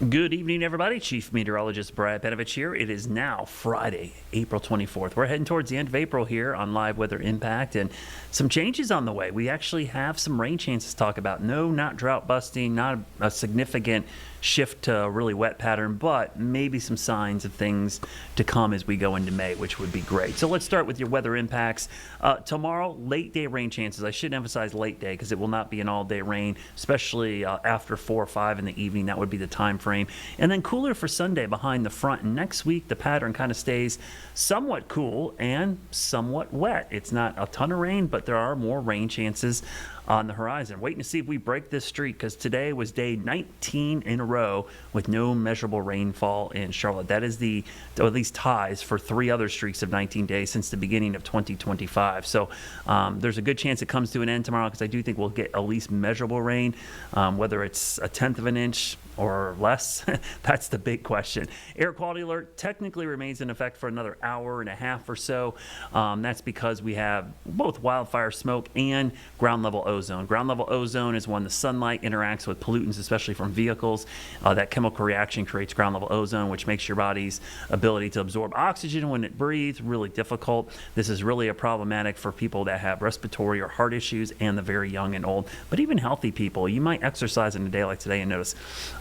Good evening, everybody. Chief Meteorologist Brad Panovich here. It is now Friday, April 24th. We're heading towards the end of April here on Live Weather Impact, and some changes on the way. We actually have some rain chances to talk about. No, not drought busting, not a significant shift to a really wet pattern, but maybe some signs of things to come as we go into May, which would be great. So let's start with your weather impacts. Tomorrow, late day rain chances. I should emphasize late day because it will not be an all day rain, especially after 4 or 5 in the evening. That would be the time frame. And then cooler for Sunday behind the front. And next week, the pattern kind of stays somewhat cool and somewhat wet. It's not a ton of rain, but there are more rain chances on the horizon. Waiting to see if we break this streak because today was day 19 in a row with no measurable rainfall in Charlotte. That is or at least ties for 3 other streaks of 19 days since the beginning of 2025. So there's a good chance it comes to an end tomorrow because I do think we'll get at least measurable rain, whether it's a tenth of an inch or less. That's the big question. Air quality alert technically remains in effect for another hour and a half or so. That's because we have both wildfire smoke and ground level ozone. Ground level ozone is when the sunlight interacts with pollutants, especially from vehicles. That chemical reaction creates ground level ozone, which makes your body's ability to absorb oxygen when it breathes really difficult. This is really problematic for people that have respiratory or heart issues and the very young and old. But even healthy people, you might exercise in a day like today and notice,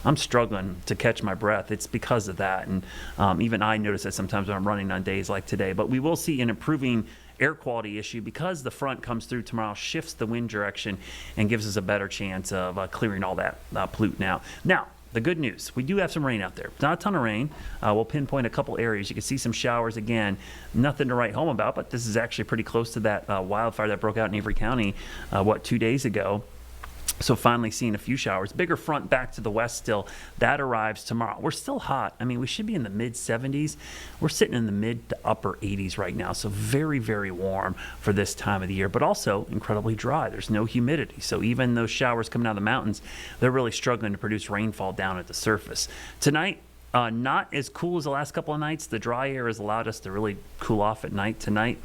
I'm struggling to catch my breath. It's because of that. And even I notice that sometimes when I'm running on days like today. But we will see an improving air quality issue because the front comes through tomorrow, shifts the wind direction, and gives us a better chance of clearing all that pollutant out. Now, the good news, we do have some rain out there. Not a ton of rain. We'll pinpoint a couple areas. You can see some showers again. Nothing to write home about, but this is actually pretty close to that wildfire that broke out in Avery County, 2 days ago. So finally seeing a few showers. Bigger front back to the west still. That arrives tomorrow. We're still hot. I mean, we should be in the mid 70s. We're sitting in the mid to upper 80s right now. So very, very warm for this time of the year, but also incredibly dry. There's no humidity. So even those showers coming out of the mountains, they're really struggling to produce rainfall down at the surface. Tonight, not as cool as the last couple of nights. The dry air has allowed us to really cool off at night tonight.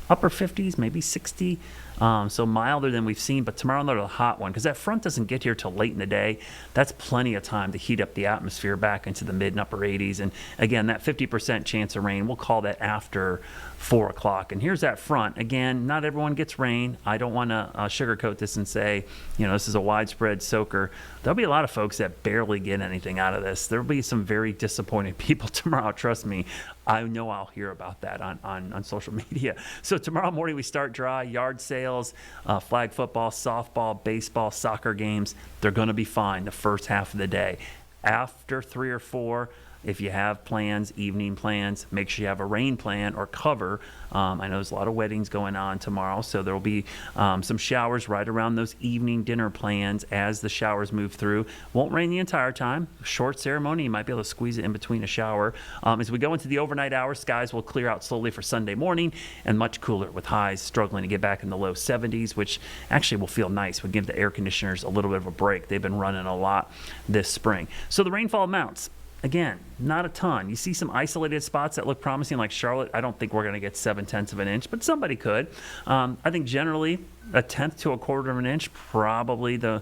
Upper 50s, maybe 60, so milder than we've seen. But tomorrow, another hot one because that front doesn't get here till late in the day. That's plenty of time to heat up the atmosphere back into the mid and upper 80s. And again, that 50% chance of rain, we'll call that after 4 o'clock. And here's that front. Again, not everyone gets rain. I don't want to sugarcoat this and say, this is a widespread soaker. There'll be a lot of folks that barely get anything out of this. There'll be some very disappointed people tomorrow. Trust me. I know I'll hear about that on social media. So tomorrow morning we start dry. Yard sales, flag football, softball, baseball, soccer games. They're going to be fine the first half of the day. After 3 or 4, if you have plans, evening plans, make sure you have a rain plan or cover. I know there's a lot of weddings going on tomorrow, so there will be some showers right around those evening dinner plans as the showers move through. Won't rain the entire time. Short ceremony, you might be able to squeeze it in between a shower. As we go into the overnight hours, skies will clear out slowly for Sunday morning and much cooler with highs struggling to get back in the low 70s, which actually will feel nice. We'll give the air conditioners a little bit of a break. They've been running a lot this spring. So the rainfall amounts. Again, not a ton. You see some isolated spots that look promising, like Charlotte. I don't think we're going to get 7/10 of an inch, but somebody could. I think generally a tenth to a quarter of an inch, probably the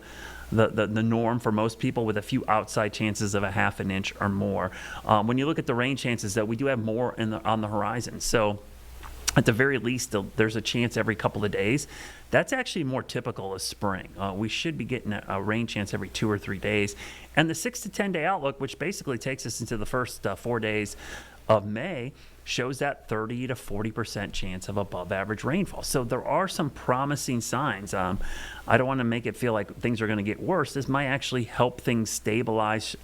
norm for most people, with a few outside chances of a half an inch or more. When you look at the rain chances, though, we do have more on the horizon. So at the very least, there's a chance every couple of days. That's actually more typical of spring. We should be getting a rain chance every 2 or 3 days. And the 6 to 10 day outlook, which basically takes us into the first 4 days of May, shows that 30 to 40% chance of above average rainfall. So there are some promising signs. I don't want to make it feel like things are going to get worse. This might actually help things stabilize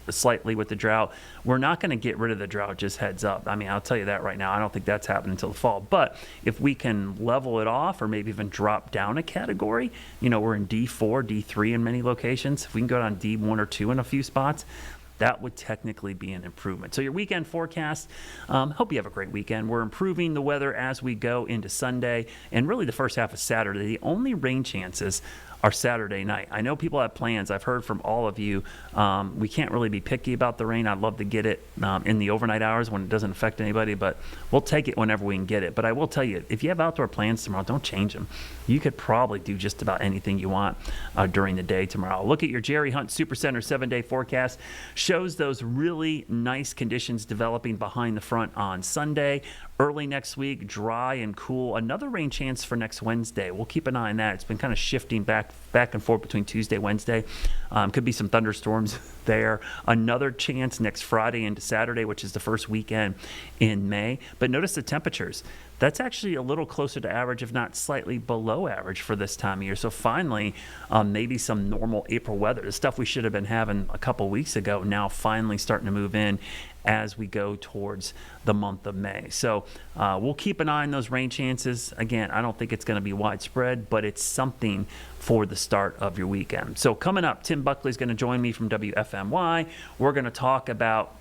slightly with the drought. We're not going to get rid of the drought, just heads up. I mean, I'll tell you that right now. I don't think that's happening until the fall. But if we can level it off or maybe even drop down a category, we're in D4, D3 in many locations. If we can go down D1 or 2 in a few spots, that would technically be an improvement. So your weekend forecast, hope you have a great weekend. We're improving the weather as we go into Sunday and really the first half of Saturday. The only rain chances our Saturday night. I know people have plans. I've heard from all of you. We can't really be picky about the rain. I'd love to get it in the overnight hours when it doesn't affect anybody, but we'll take it whenever we can get it. But I will tell you, if you have outdoor plans tomorrow, don't change them. You could probably do just about anything you want during the day tomorrow. Look at your Jerry Hunt Supercenter 7-day forecast. Shows those really nice conditions developing behind the front on Sunday. Early next week, dry and cool. Another rain chance for next Wednesday. We'll keep an eye on that. It's been kind of shifting back and forth between Tuesday, Wednesday. Could be some thunderstorms there. Another chance next Friday into Saturday, which is the first weekend in May. But notice the temperatures. That's actually a little closer to average, if not slightly below average for this time of year. So finally, maybe some normal April weather. The stuff we should have been having a couple weeks ago now finally starting to move in as we go towards the month of May. So we'll keep an eye on those rain chances. Again, I don't think it's going to be widespread, but it's something for the start of your weekend. So coming up, Tim Buckley is going to join me from WFMY. We're going to talk about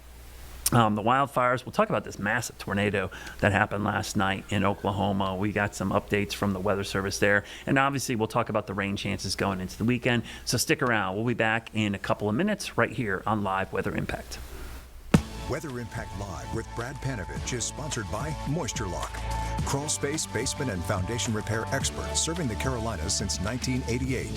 the wildfires. We'll talk about this massive tornado that happened last night in Oklahoma. We got some updates from the Weather Service there. And obviously, we'll talk about the rain chances going into the weekend. So stick around. We'll be back in a couple of minutes right here on Live Weather Impact. Weather Impact Live with Brad Panovich is sponsored by Moisture Lock, crawl space, basement, and foundation repair experts serving the Carolinas since 1988.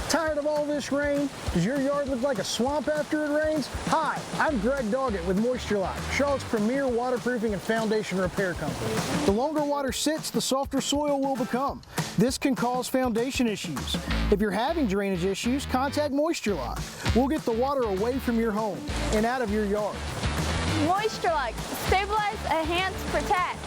Tired of all this rain? Does your yard look like a swamp after it rains? Hi, I'm Greg Doggett with Moisture Lock, Charlotte's premier waterproofing and foundation repair company. The longer water sits, the softer soil will become. This can cause foundation issues. If you're having drainage issues, contact Moisture Lock. We'll get the water away from your home and out of your yard. Moisture Lock, stabilize, enhance, protect.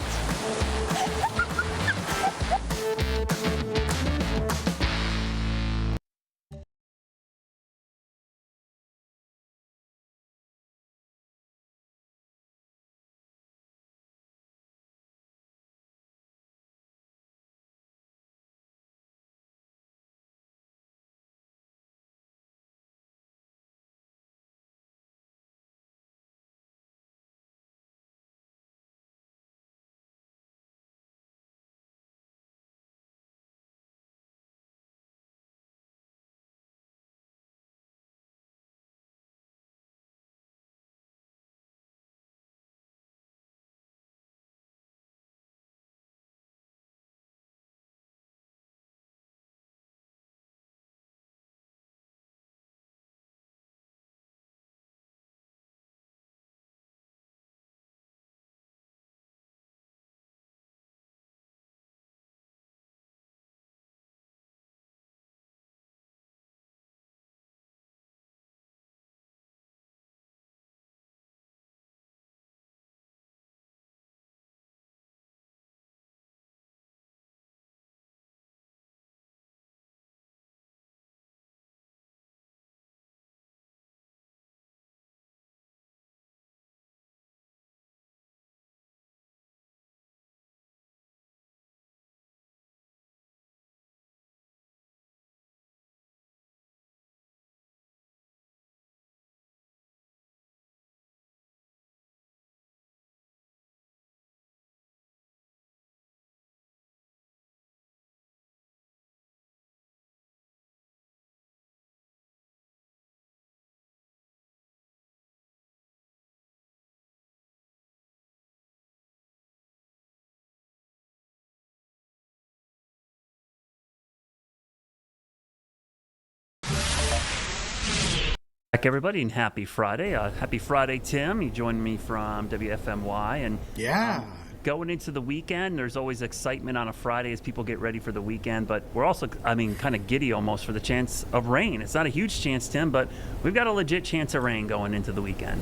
Back, everybody, and happy Friday. Happy Friday, Tim. You joined me from WFMY. And Yeah. Going into the weekend, there's always excitement on a Friday as people get ready for the weekend. But we're also, kind of giddy almost for the chance of rain. It's not a huge chance, Tim, but we've got a legit chance of rain going into the weekend.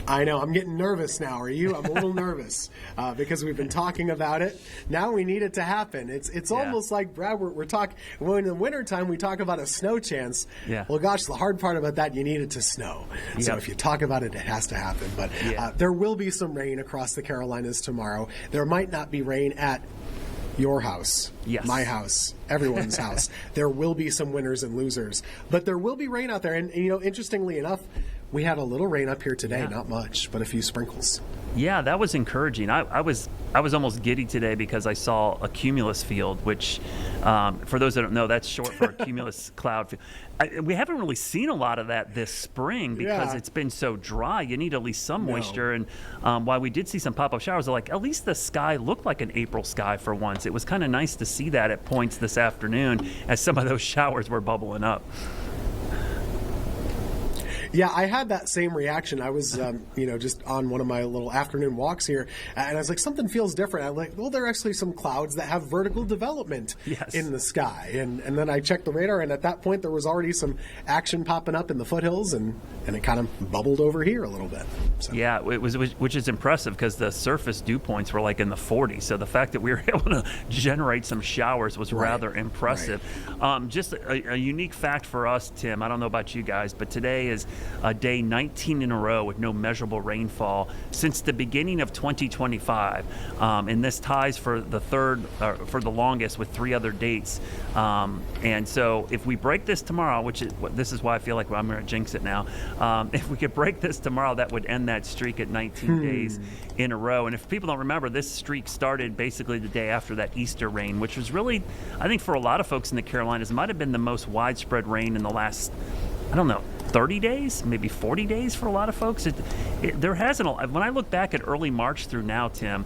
I know. I'm getting nervous now. Are you? I'm a little nervous because we've been talking about it. Now we need it to happen. It's almost like, Brad, we're talking, when in the wintertime we talk about a snow chance. Yeah. Well, gosh, the hard part about that, you need it to snow. So Yep. if you talk about it, it has to happen. But there will be some rain across the Carolinas tomorrow. There might not be rain at your house, Yes. my house, everyone's house. There will be some winners and losers. But there will be rain out there. And interestingly enough, We had a little rain up here today, not much, but a few sprinkles. Yeah, that was encouraging. I was almost giddy today because I saw a cumulus field, which, for those that don't know, that's short for a cumulus cloud field. We haven't really seen a lot of that this spring because it's been so dry. You need at least some moisture. And while we did see some pop-up showers, at least the sky looked like an April sky for once. It was kind of nice to see that at points this afternoon as some of those showers were bubbling up. Yeah, I had that same reaction. I was, just on one of my little afternoon walks here, and I was like, something feels different. I'm like, well, there are actually some clouds that have vertical development in the sky. And then I checked the radar, and at that point, there was already some action popping up in the foothills, and it kind of bubbled over here a little bit. So. Yeah, which is impressive because the surface dew points were like in the 40s. So the fact that we were able to generate some showers was rather impressive. Right. Just a unique fact for us, Tim. I don't know about you guys, but today is day 19 in a row with no measurable rainfall since the beginning of 2025, and this ties for the for the longest with 3 other dates. And so, if we break this tomorrow, this is why I feel like I'm going to jinx it now. If we could break this tomorrow, that would end that streak at 19 days in a row. And if people don't remember, this streak started basically the day after that Easter rain, which was really, I think, for a lot of folks in the Carolinas, might have been the most widespread rain in the last, 30 days, maybe 40 days for a lot of folks. There hasn't. When I look back at early March through now, Tim,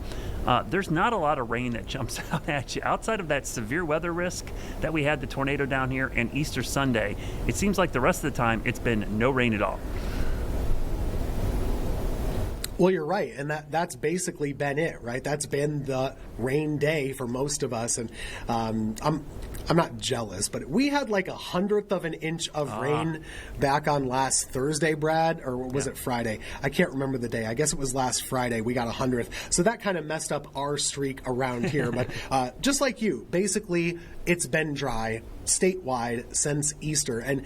there's not a lot of rain that jumps out at you. Outside of that severe weather risk that we had, the tornado down here, and Easter Sunday, it seems like the rest of the time it's been no rain at all. Well, you're right, and that's basically been it, right? That's been the rain day for most of us, and I'm not jealous, but we had like 1/100 of an inch of rain back on last Thursday, Brad, or was it Friday? I can't remember the day. I guess it was last Friday. We got 100th, so that kind of messed up our streak around here. But just like you, basically, it's been dry statewide since Easter. And,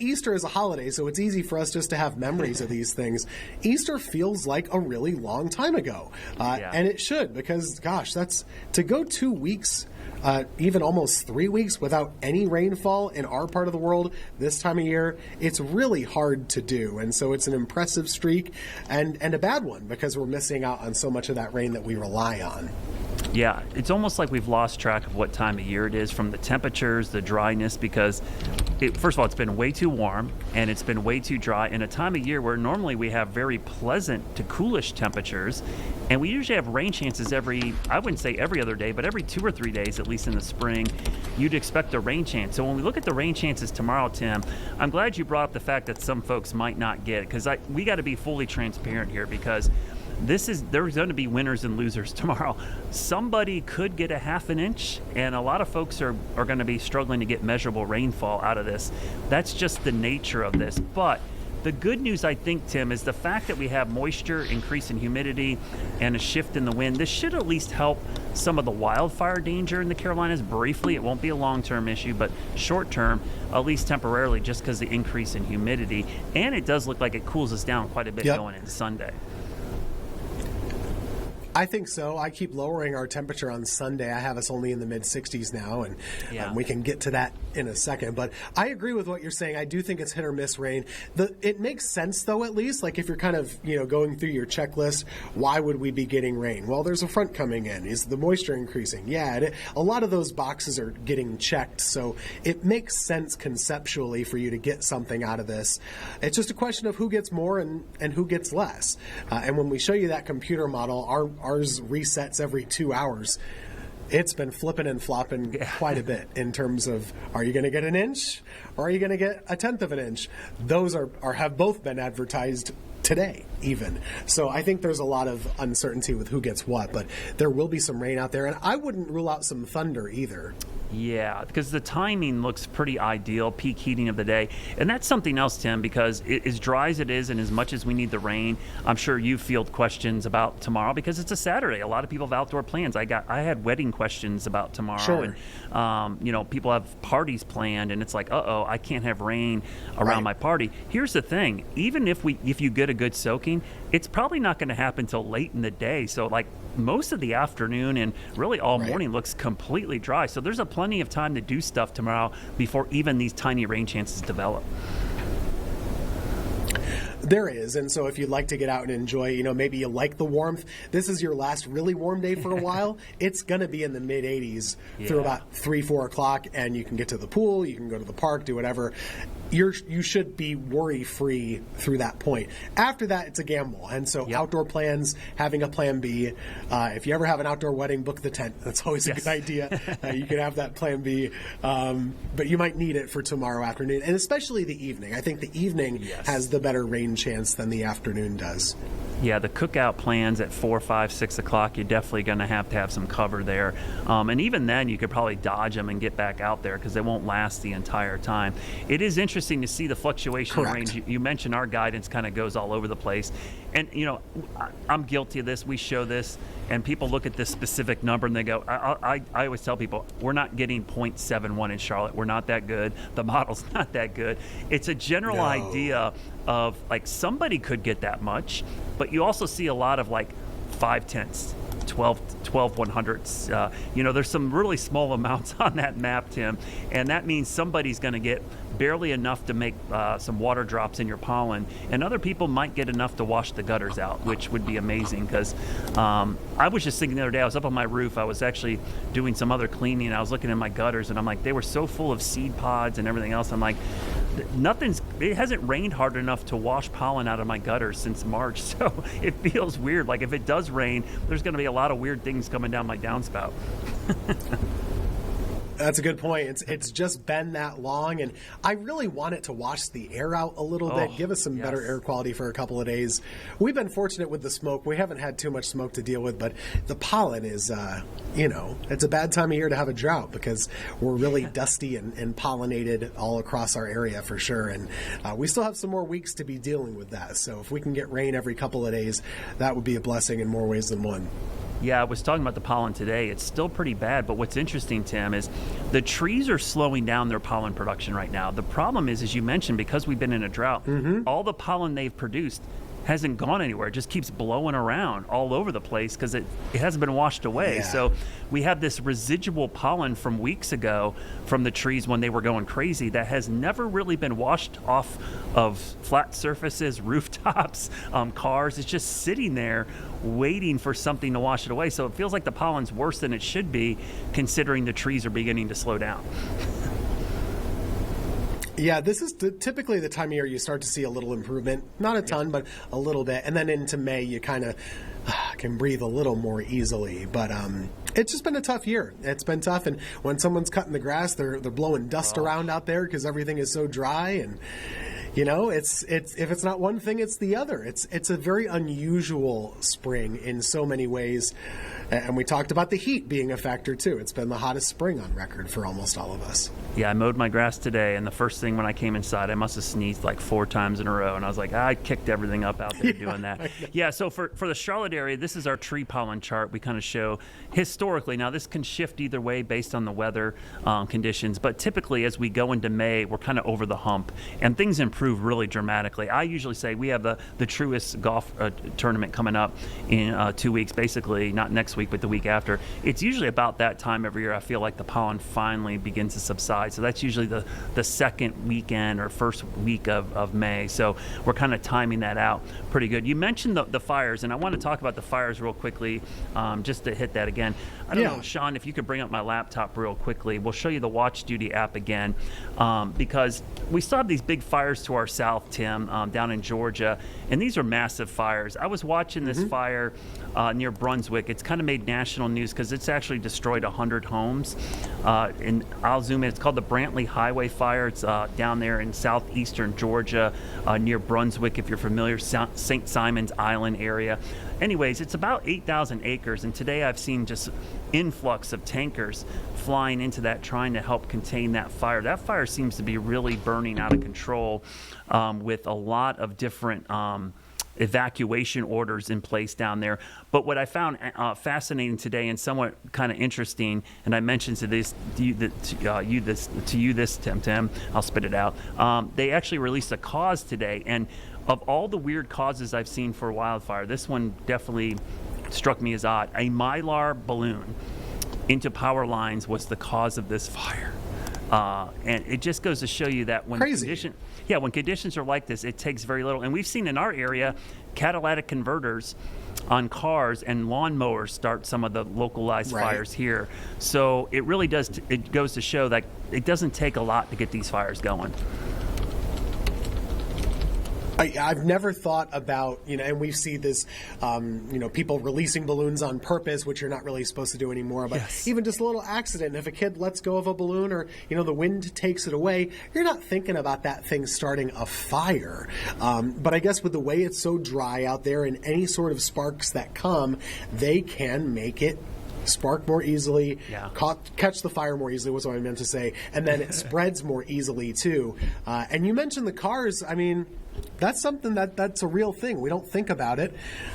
Easter is a holiday, so it's easy for us just to have memories of these things. Easter feels like a really long time ago. And it should, because, gosh, that's to go 2 weeks, even almost 3 weeks without any rainfall in our part of the world this time of year, it's really hard to do. And so it's an impressive streak and a bad one because we're missing out on so much of that rain that we rely on. Yeah, it's almost like we've lost track of what time of year it is from the temperatures, the dryness, because first of all, it's been way too warm and it's been way too dry in a time of year where normally we have very pleasant to coolish temperatures, and we usually have rain chances I wouldn't say every other day, but every 2 or 3 days, at least in the spring, you'd expect a rain chance. So when we look at the rain chances tomorrow, Tim, I'm glad you brought up the fact that some folks might not get it, because we got to be fully transparent here, because there's going to be winners and losers tomorrow. Somebody could get a 1/2 inch, and a lot of folks are going to be struggling to get measurable rainfall out of this. That's just the nature of this. But the good news, I think, Tim, is the fact that we have moisture, increase in humidity, and a shift in the wind. This should at least help some of the wildfire danger in the Carolinas briefly. It won't be a long-term issue, but short-term, at least temporarily, just because the increase in humidity. And it does look like it cools us down quite a bit going into Sunday. I think so. I keep lowering our temperature on Sunday. I have us only in the mid-60s now, and we can get to that in a second. But I agree with what you're saying. I do think it's hit or miss rain. It makes sense, though, at least. Like if you're kind of going through your checklist, why would we be getting rain? Well, there's a front coming in. Is the moisture increasing? Yeah, a lot of those boxes are getting checked. So it makes sense conceptually for you to get something out of this. It's just a question of who gets more and who gets less. And when we show you that computer model, ours resets every 2 hours. It's been flipping and flopping quite a bit in terms of, are you going to get an inch or are you going to get 1/10 of an inch? Those have both been advertised today even. So I think there's a lot of uncertainty with who gets what, but there will be some rain out there, and I wouldn't rule out some thunder either. Yeah, because the timing looks pretty ideal, peak heating of the day. And that's something else, Tim, because as dry as it is and as much as we need the rain, I'm sure you field questions about tomorrow because it's a Saturday. A lot of people have outdoor plans. I had wedding questions about tomorrow. Sure. And, people have parties planned, and it's like, I can't have rain around my party. Here's the thing. Even if you get a good soaking, it's probably not going to happen till late in the day. So, most of the afternoon and really all morning looks completely dry. So there's plenty of time to do stuff tomorrow before even these tiny rain chances develop. There is, and so if you'd like to get out and enjoy, maybe you like the warmth, this is your last really warm day for a while. It's going to be in the mid 80s through about 3-4 o'clock, and you can get to the pool, you can go to the park, do whatever. You should be worry-free through that point. After that, it's a gamble, and so outdoor plans, having a plan B. If you ever have an outdoor wedding, book the tent. That's always a good idea. You can have that plan B, but you might need it for tomorrow afternoon, and especially the evening. I think the evening has the better rain chance than the afternoon does. Yeah, the cookout plans at 4, 5, 6 o'clock, you're definitely going to have some cover there. And even then, you could probably dodge them and get back out there because they won't last the entire time. It is interesting to see the fluctuation in range. You mentioned our guidance kind of goes all over the place. And, I'm guilty of this. We show this, and people look at this specific number, and they go, I always tell people, we're not getting 0.71 in Charlotte. We're not that good. The model's not that good. It's a general idea of, like, somebody could get that much, but you also see a lot of, like, 5/10ths, 12 100ths. There's some really small amounts on that map, Tim, and that means somebody's going to get barely enough to make some water drops in your pollen, and other people might get enough to wash the gutters out, which would be amazing because I was just thinking the other day, I was up on my roof, I was actually doing some other cleaning, and I was looking at my gutters, and I'm like, they were so full of seed pods and everything else. I'm like, it hasn't rained hard enough to wash pollen out of my gutters since March, so it feels weird. Like if it does rain, there's going to be a lot of weird things coming down my downspout. That's a good point. It's just been that long, and I really want it to wash the air out a little bit, give us some better air quality for a couple of days. We've been fortunate with the smoke. We haven't had too much smoke to deal with, but the pollen is, it's a bad time of year to have a drought because we're really dusty and pollinated all across our area for sure, and we still have some more weeks to be dealing with that. So if we can get rain every couple of days, that would be a blessing in more ways than one. Yeah, I was talking about the pollen today. It's still pretty bad, but what's interesting, Tim, is the trees are slowing down their pollen production right now. The problem is, as you mentioned, because we've been in a drought, all the pollen they've produced hasn't gone anywhere. It just keeps blowing around all over the place because it hasn't been washed away. So we have this residual pollen from weeks ago from the trees when they were going crazy that has never really been washed off of flat surfaces, rooftops, cars. It's just sitting there waiting for something to wash it away. So it feels like the pollen's worse than it should be considering the trees are beginning to slow down. Yeah, this is typically the time of year you start to see a little improvement. Not a ton, but a little bit. And then into May, you kind of can breathe a little more easily. But it's just been a tough year. It's been tough. And when someone's cutting the grass, they're blowing dust around out there because everything is so dry. And it's if it's not one thing, it's the other. It's a very unusual spring in so many ways. And we talked about the heat being a factor, too. It's been the hottest spring on record for almost all of us. Yeah, I mowed my grass today, and the first thing when I came inside, I must have sneezed like 4 times in a row. And I was like, I kicked everything up out there doing that. Yeah, so for the Charlotte area, this is our tree pollen chart. We kind of show historically. Now, this can shift either way based on the weather conditions. But typically, as we go into May, we're kind of over the hump, and things improve really dramatically. I usually say we have the Truist golf tournament coming up in 2 weeks, basically, not next week, but the week after. It's usually about that time every year I feel like the pollen finally begins to subside. So that's usually the second weekend or first week of May. So we're kind of timing that out pretty good. You mentioned the fires, and I want to talk about the fires real quickly, just to hit that again. I don't know, Sean, if you could bring up my laptop real quickly. We'll show you the Watch Duty app again, because we still have these big fires to our south, Tim, down in Georgia, and these are massive fires. I was watching this fire near Brunswick. It's kind of made national news because it's actually destroyed 100 homes. And I'll zoom in. It's called the Brantley Highway Fire. It's down there in southeastern Georgia, near Brunswick, if you're familiar, St. Simon's Island area. Anyways, it's about 8,000 acres, and today I've seen just influx of tankers flying into that, trying to help contain that fire. That fire seems to be really burning out of control, with a lot of different evacuation orders in place down there. But what I found fascinating today and somewhat kind of interesting, and I mentioned to you this, Tim, I'll spit it out. They actually released a cause today, and of all the weird causes I've seen for wildfire, this one definitely struck me as odd. A Mylar balloon into power lines was the cause of this fire. And it just goes to show you that when when conditions are like this, it takes very little. And we've seen in our area catalytic converters on cars and lawnmowers start some of the localized fires here. So it really does. It goes to show that it doesn't take a lot to get these fires going. I've never thought about, and we see this, people releasing balloons on purpose, which you're not really supposed to do anymore. But even just a little accident, if a kid lets go of a balloon or, the wind takes it away, you're not thinking about that thing starting a fire. But I guess with the way it's so dry out there and any sort of sparks that come, they can make it spark more easily, catch the fire more easily was what I meant to say, and then it spreads more easily too. And you mentioned the cars. I mean, that's something that's a real thing. We don't think about it.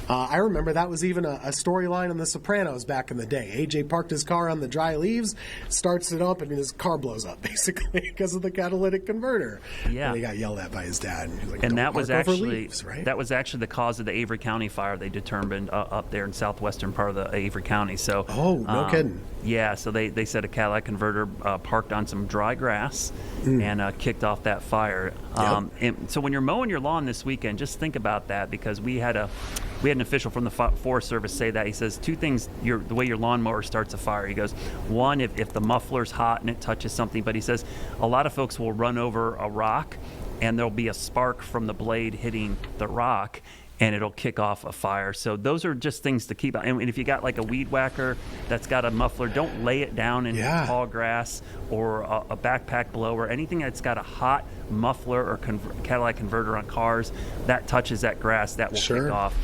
I remember that was even a storyline on The Sopranos back in the day. AJ parked his car on the dry leaves, starts it up, and his car blows up basically because of the catalytic converter. Yeah, and he got yelled at by his dad. And, he was like, and that was actually leaves, right? That was actually the cause of the Avery County fire. They determined up there in southwestern part of the Avery County. So no kidding. Yeah, so they said a catalytic converter parked on some dry grass and kicked off that fire. And so when you're mowing your lawn this weekend, just think about that, because we had an official from the Forest Service say that. He says two things: the way your lawnmower starts a fire. He goes, one, if the muffler's hot and it touches something, but he says a lot of folks will run over a rock and there'll be a spark from the blade hitting the rock, and it'll kick off a fire. So those are just things to keep out. And if you got like a weed whacker that's got a muffler, don't lay it down in tall grass or a backpack blower. Anything that's got a hot muffler or catalytic converter on cars that touches that grass, that will kick off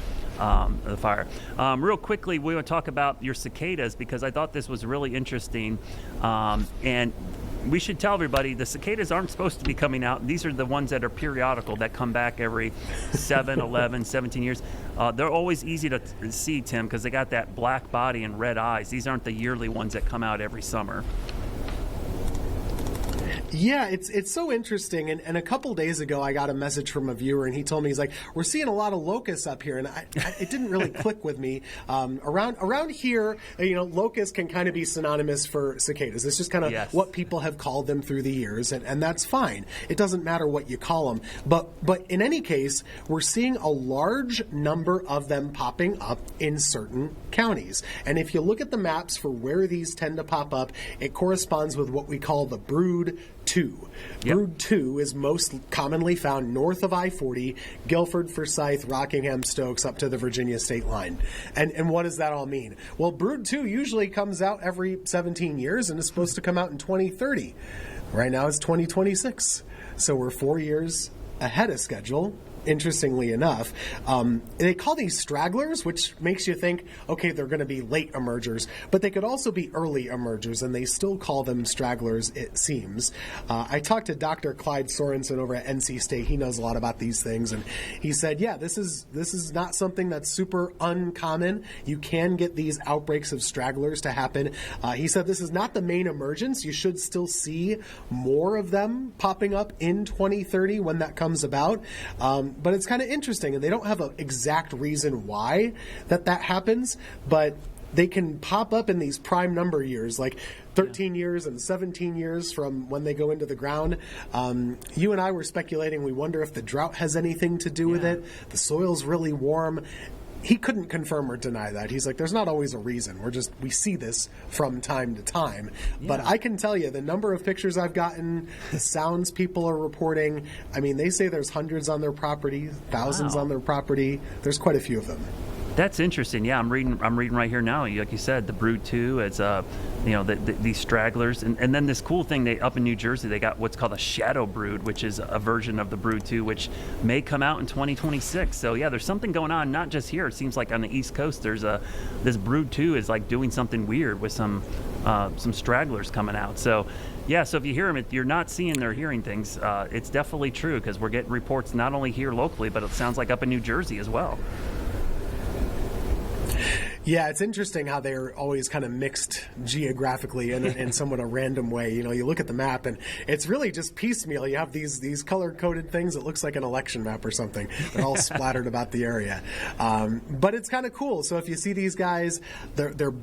the fire. Real quickly, we want to talk about your cicadas, because I thought this was really interesting. And we should tell everybody the cicadas aren't supposed to be coming out. These are the ones that are periodical, that come back every 7, 11, 17 years. They're always easy to see, Tim, because they got that black body and red eyes. These aren't the yearly ones that come out every summer. Yeah, it's so interesting. And a couple days ago, I got a message from a viewer, and he told me, he's like, we're seeing a lot of locusts up here. And it didn't really click with me. Around here, locusts can kind of be synonymous for cicadas. It's just kind of what people have called them through the years, and that's fine. It doesn't matter what you call them. But in any case, we're seeing a large number of them popping up in certain counties. And if you look at the maps for where these tend to pop up, it corresponds with what we call the brood 2. Brood 2 is most commonly found north of I-40, Guilford, Forsyth, Rockingham, Stokes, up to the Virginia state line. And what does that all mean? Well, Brood 2 usually comes out every 17 years and is supposed to come out in 2030. Right now it's 2026. So we're 4 years ahead of schedule. Interestingly enough, they call these stragglers, which makes you think, okay, they're going to be late emergers, but they could also be early emergers, and they still call them stragglers, it seems. I talked to Dr. Clyde Sorensen over at NC State. He knows a lot about these things, and he said, yeah, this is not something that's super uncommon. You can get these outbreaks of stragglers to happen. He said this is not the main emergence. You should still see more of them popping up in 2030 when that comes about. But it's kind of interesting, and they don't have an exact reason why that happens, but they can pop up in these prime number years, like 13 years and 17 years from when they go into the ground. You and I were speculating, we wonder if the drought has anything to do with it. The soil's really warm. He couldn't confirm or deny that. He's like, there's not always a reason. We see this from time to time. Yeah. But I can tell you, the number of pictures I've gotten, the sounds people are reporting, I mean, they say there's hundreds on their property, thousands on their property. There's quite a few of them. That's interesting. Yeah, I'm reading right here now. Like you said, the Brood 2, it's these stragglers, and then this cool thing, they up in New Jersey, they got what's called a shadow brood, which is a version of the Brood 2, which may come out in 2026. So yeah, there's something going on, not just here. It seems like on the East Coast, there's this Brood 2 is like doing something weird with some stragglers coming out. So yeah, so if you hear them, you're not seeing or hearing things. It's definitely true, because we're getting reports not only here locally, but it sounds like up in New Jersey as well. Yeah, it's interesting how they're always kind of mixed geographically in somewhat a random way. You know, you look at the map and it's really just piecemeal. You have these color-coded things that looks like an election map or something. They're all splattered about the area. But it's kind of cool. So if you see these guys, they're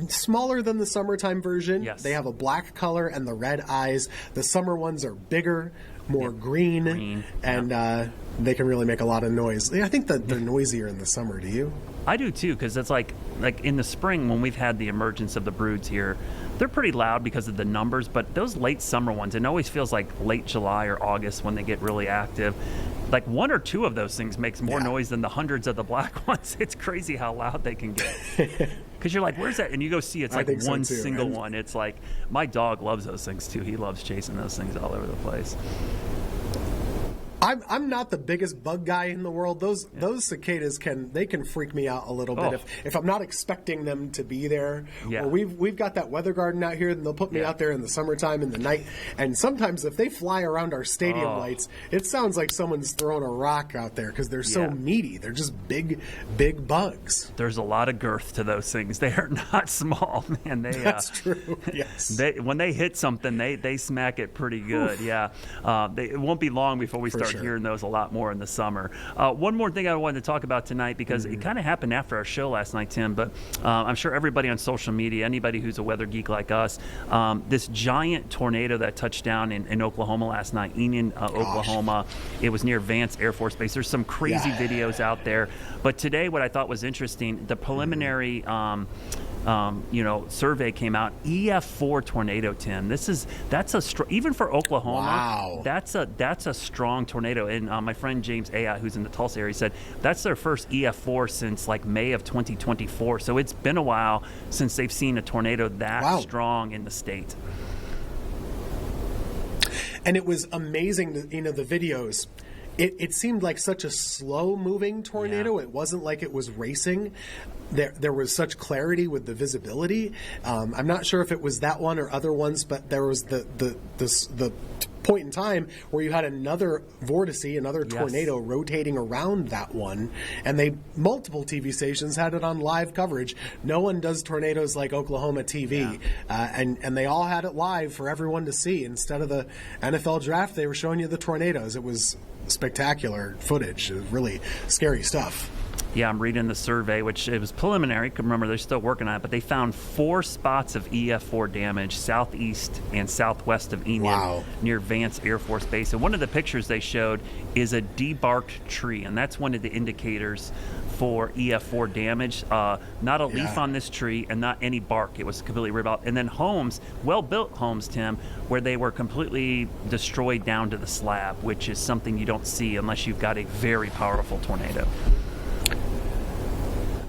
smaller than the summertime version. Yes. They have a black color and the red eyes. The summer ones are bigger, more green, and they can really make a lot of noise. I think that they're noisier in the summer. Do you? I do too, because it's like in the spring when we've had the emergence of the broods here, they're pretty loud because of the numbers, but those late summer ones, it always feels like late July or August when they get really active. Like one or two of those things makes more noise than the hundreds of the black ones. It's crazy how loud they can get. Because you're like, where's that? And you go see it's like one single one. It's like, my dog loves those things too. He loves chasing those things all over the place. I'm not the biggest bug guy in the world. Those cicadas can freak me out a little bit if I'm not expecting them to be there. Yeah. Or we've got that weather garden out here, and they'll put me out there in the summertime in the night. And sometimes if they fly around our stadium lights, it sounds like someone's throwing a rock out there because they're so meaty. They're just big bugs. There's a lot of girth to those things. They are not small, man. That's true. Yes. When they hit something, they smack it pretty good. Oof. Yeah. It won't be long before we start hearing those a lot more in the summer. One more thing I wanted to talk about tonight, because it kind of happened after our show last night, Tim, but I'm sure everybody on social media, anybody who's a weather geek like us, this giant tornado that touched down in Oklahoma last night, Enid, Oklahoma. It was near Vance Air Force Base. There's some crazy videos out there. But today what I thought was interesting, the preliminary survey came out. EF4 tornado, Tim. Even for Oklahoma. Wow. That's a strong tornado. And my friend James Ayat, who's in the Tulsa area, said that's their first EF4 since like May of 2024. So it's been a while since they've seen a tornado that strong in the state. And it was amazing, the videos. It seemed like such a slow-moving tornado. It wasn't like it was racing. There was such clarity with the visibility. I'm not sure if it was that one or other ones, but there was the point in time where you had another vortice, another tornado rotating around that one, and multiple TV stations had it on live coverage. No one does tornadoes like Oklahoma TV, and they all had it live for everyone to see. Instead of the NFL draft, they were showing you the tornadoes. It was spectacular footage. It was really scary stuff. Yeah, I'm reading the survey, which it was preliminary. Remember, they're still working on it, but they found 4 spots of EF4 damage southeast and southwest of Enid near Vance Air Force Base. And one of the pictures they showed is a debarked tree, and that's one of the indicators for EF4 damage. Not a leaf on this tree and not any bark. It was completely ripped out. And then homes, well-built homes, Tim, where they were completely destroyed down to the slab, which is something you don't see unless you've got a very powerful tornado.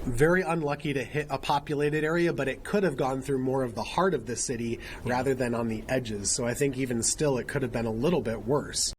Very unlucky to hit a populated area, but it could have gone through more of the heart of the city rather than on the edges. So I think even still it could have been a little bit worse.